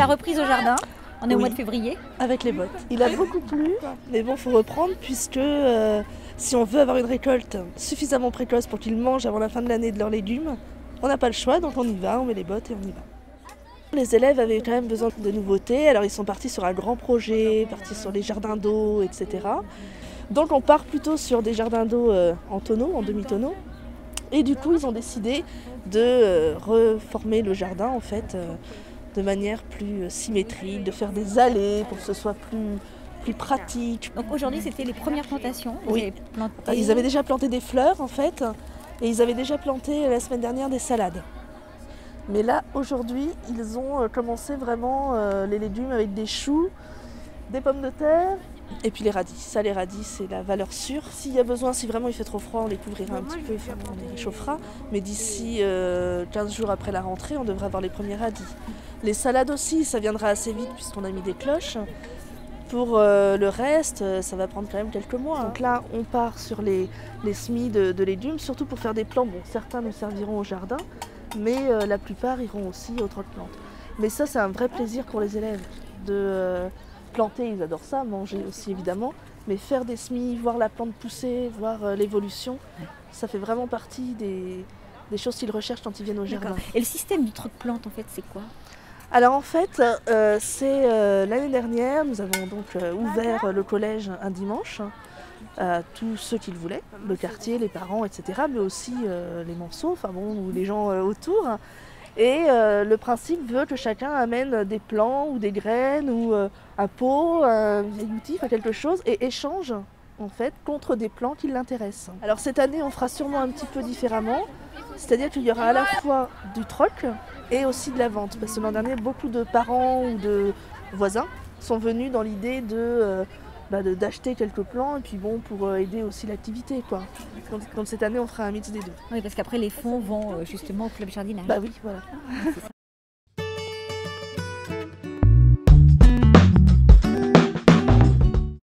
la reprise au jardin. On est au Oui. mois de février. Avec les bottes. Il a beaucoup plu, mais bon, faut reprendre puisque si on veut avoir une récolte suffisamment précoce pour qu'ils mangent avant la fin de l'année de leurs légumes, on n'a pas le choix, donc on y va, on met les bottes et on y va. Les élèves avaient quand même besoin de nouveautés, alors ils sont partis sur un grand projet, partis sur les jardins d'eau, etc. Donc on part plutôt sur des jardins d'eau en tonneaux, en demi-tonneaux. Et du coup, ils ont décidé de reformer le jardin en fait de manière plus symétrique, de faire des allées pour que ce soit plus pratique. Donc aujourd'hui, c'était les premières plantations. Vous Oui. avez planté... Ils avaient déjà planté des fleurs en fait, et ils avaient déjà planté la semaine dernière des salades. Mais là, aujourd'hui, ils ont commencé vraiment les légumes avec des choux, des pommes de terre, et puis les radis. Ça, les radis, c'est la valeur sûre. S'il y a besoin, si vraiment il fait trop froid, on les couvrira un petit peu, enfin, on les réchauffera. Mais d'ici 15 jours après la rentrée, on devrait avoir les premiers radis. Les salades aussi, ça viendra assez vite puisqu'on a mis des cloches. Pour le reste, ça va prendre quand même quelques mois. Donc là, on part sur les semis de légumes, surtout pour faire des plants. Bon, certains nous serviront au jardin, mais la plupart iront aussi aux trocs-plantes. Mais ça, c'est un vrai plaisir pour les élèves de planter, ils adorent ça, manger aussi évidemment, mais faire des semis, voir la plante pousser, voir l'évolution, ça fait vraiment partie des choses qu'ils recherchent quand ils viennent au jardin. D'accord. Et le système du troc-plante, en fait, c'est quoi? Alors en fait, c'est l'année dernière, nous avons donc ouvert le collège un dimanche à tous ceux qui le voulaient, le quartier, les parents, etc., mais aussi les monceaux, enfin bon, ou les gens autour. Et le principe veut que chacun amène des plants ou des graines ou un pot, un vieil outil, enfin quelque chose, et échange en fait contre des plants qui l'intéressent. Alors cette année, on fera sûrement un petit peu différemment, c'est-à-dire qu'il y aura à la fois du troc et aussi de la vente, parce que l'an dernier, beaucoup de parents ou de voisins sont venus dans l'idée d'acheter quelques plants et puis bon, pour aider aussi l'activité, quoi. Donc cette année, on fera un mix des deux. Oui, parce qu'après, les fonds vont justement au club jardinage. Bah oui, voilà. C'est ça.